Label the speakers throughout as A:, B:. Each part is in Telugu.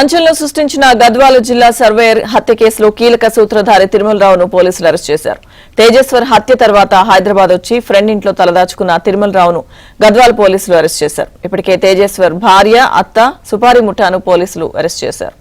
A: సంచలనం సృష్టించిన గద్వాల జిల్లా సర్వేయర్ హత్య కేసులో కీలక సూత్రధారి తిరుమలరావును పోలీసులు అరెస్ట్ చేశారు. తేజేశ్వర్ హత్య తర్వాత హైదరాబాద్ వచ్చి ఫ్రెండ్ ఇంట్లో తలదాచుకున్న తిరుమలరావును గద్వాల పోలీసులు అరెస్ట్ చేశారు. ఇప్పటికే తేజేశ్వర్ భార్య, అత్త, సుపారి ముఠాను పోలీసులు అరెస్ట్ చేశారు.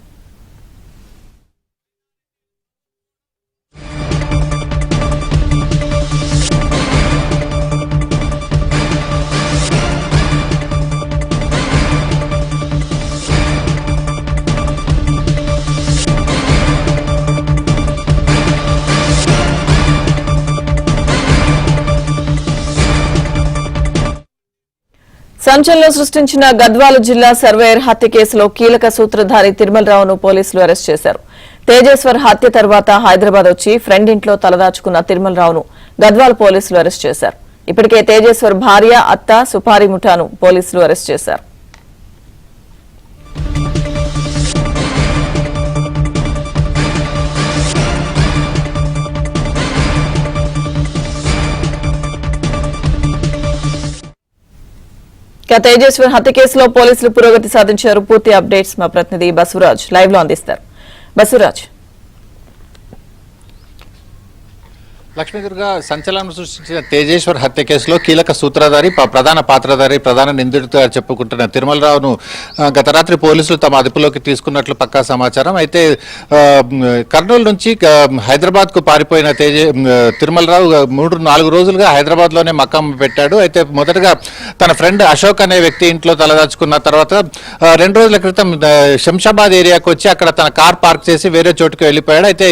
A: సంచలనం సృష్టించిన గద్వాల జిల్లా సర్వేయర్ హత్య కేసులో కీలక సూత్రధారి తిరుమలరావును పోలీసులు అరెస్ట్ చేశారు. తేజేశ్వర్ హత్య తర్వాత హైదరాబాద్ వచ్చి ఫ్రెండ్ ఇంట్లో తలదాచుకున్న తిరుమలరావును గద్వాల పోలీసులు అరెస్ట్ చేశారు. ఇప్పటికే తేజేశ్వర్ భార్య, అత్త, సుపారి ముఠాను పోలీసులు అరెస్ట్ చేశారు. తేజేశ్వర్ హత్య కేసులో పోలీసులు పురోగతి సాధించారు. పూర్తి అప్డేట్స్ మా ప్రతినిధి బసవరాజ్ లైవ్ లో అందిస్తారు. బసవరాజ్,
B: లక్ష్మీదుర్గ సంచలనం సృష్టించిన తేజేశ్వర్ హత్య కేసులో కీలక సూత్రధారి, ప్రధాన పాత్రధారి, ప్రధాన నిందితుడిగా చెప్పుకుంటున్న తిరుమలరావును గత రాత్రి పోలీసులు తమ అదుపులోకి తీసుకున్నట్లు పక్కా సమాచారం. అయితే కర్నూలు నుంచి హైదరాబాద్కు పారిపోయిన తిరుమలరావు 3-4 రోజులుగా హైదరాబాద్లోనే మకాం పెట్టాడు. అయితే మొదటగా తన ఫ్రెండ్ అశోక్ అనే వ్యక్తి ఇంట్లో తలదాచుకున్న తర్వాత 2 రోజుల క్రితం శంషాబాద్ ఏరియాకు వచ్చి అక్కడ తన కార్ పార్క్ చేసి వేరే చోటుకు వెళ్ళిపోయాడు. అయితే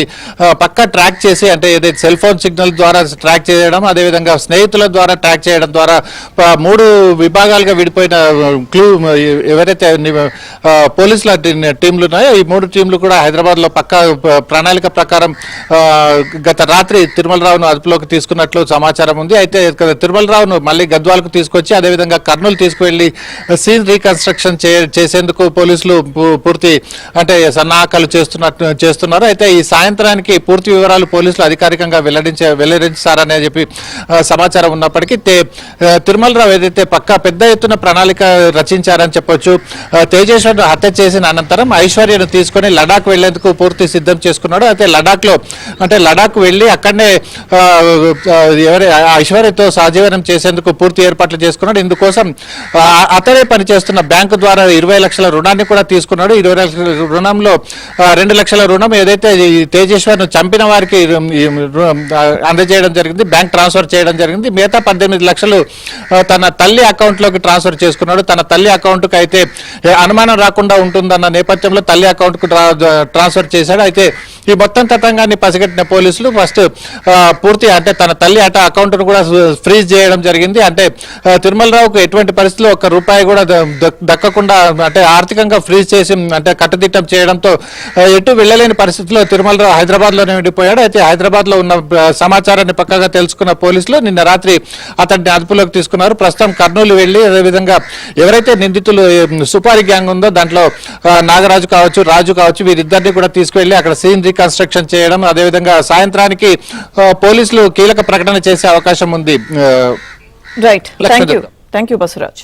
B: పక్కా ట్రాక్ చేసి, అంటే ఏదైతే సెల్ ఫోన్ సిగ్నల్ ద్వారా ట్రాక్ చేయడం, అదేవిధంగా స్నేహితుల ద్వారా ట్రాక్ చేయడం ద్వారా 3 విభాగాలుగా విడిపోయిన క్లూ ఎవరైతే పోలీసుల టీంలు ఉన్నాయో ఈ 3 టీంలు కూడా హైదరాబాద్లో పక్కా ప్రణాళిక ప్రకారం గత రాత్రి తిరుమలరావును అదుపులోకి తీసుకున్నట్లు సమాచారం ఉంది. అయితే తిరుమలరావును మళ్ళీ గద్వాలకు తీసుకొచ్చి అదేవిధంగా కర్నూలు తీసుకువెళ్లి సీన్ రీకన్స్ట్రక్షన్ చేసేందుకు పోలీసులు పూర్తి సన్నాహకాలు చేస్తున్నారు. అయితే ఈ సాయంత్రానికి పూర్తి వివరాలు పోలీసులు అధికారికంగా వెల్లడించారని చెప్పి సమాచారం ఉన్నప్పటికీ తిరుమలరావు ఏదైతే పక్కా పెద్ద ఎత్తున ప్రణాళిక రచించారని చెప్పొచ్చు. తేజేశ్వర్ హత్య చేసిన అనంతరం ఐశ్వర్యను తీసుకుని లడాక్ వెళ్లేందుకు పూర్తి సిద్ధం చేసుకున్నాడు. అయితే లడాక్ వెళ్లి అక్కడనే ఐశ్వర్యతో సహజీవనం చేసేందుకు పూర్తి ఏర్పాట్లు చేసుకున్నాడు. ఇందుకోసం అతడే పనిచేస్తున్న బ్యాంకు ద్వారా 20 లక్షల రుణాన్ని కూడా తీసుకున్నాడు. 20 లక్షల రుణంలో 2 లక్షల రుణం ఏదైతే తేజేశ్వర్ను చంపిన వారికి అందజేయడం జరిగింది, బ్యాంక్ ట్రాన్స్ఫర్ చేయడం జరిగింది. మిగతా 18 లక్షలు తన తల్లి అకౌంట్లోకి ట్రాన్స్ఫర్ చేసుకున్నాడు. తన తల్లి అకౌంట్కి అయితే అనుమానం రాకుండా ఉంటుందన్న నేపథ్యంలో తల్లి అకౌంట్కు ట్రాన్స్ఫర్ చేశాడు. అయితే ఈ మొత్తం తతంగాన్ని పసిగట్టిన పోలీసులు ఫస్ట్ పూర్తి తన తల్లి అకౌంట్ను కూడా ఫ్రీజ్ చేయడం జరిగింది. తిరుమలరావుకు ఎటువంటి పరిస్థితుల్లో ₹1 కూడా దక్కకుండా ఆర్థికంగా ఫ్రీజ్ చేసి కట్టుదిట్టం చేయడంతో ఎటు వెళ్ళలేని పరిస్థితిలో తిరుమలరావు హైదరాబాద్లోనే ఉండిపోయాడు. అయితే హైదరాబాద్లో ఉన్న సమాచారాన్ని పక్కగా తెలుసుకున్న పోలీసులు నిన్న రాత్రి అతన్ని అదుపులోకి తీసుకున్నారు. ప్రస్తుతం కర్నూలు వెళ్లి అదేవిధంగా ఎవరైతే నిందితులు సుపారి గ్యాంగ్ ఉందో దాంట్లో నాగరాజు కావచ్చు, రాజు కావచ్చు, వీరిద్దరిని కూడా తీసుకువెళ్లి అక్కడ సీన్ రీకన్స్ట్రక్షన్ చేయడం, అదేవిధంగా సాయంత్రానికి పోలీసులు కీలక ప్రకటన చేసే అవకాశం ఉంది.
A: Right, thank you Basavaraj.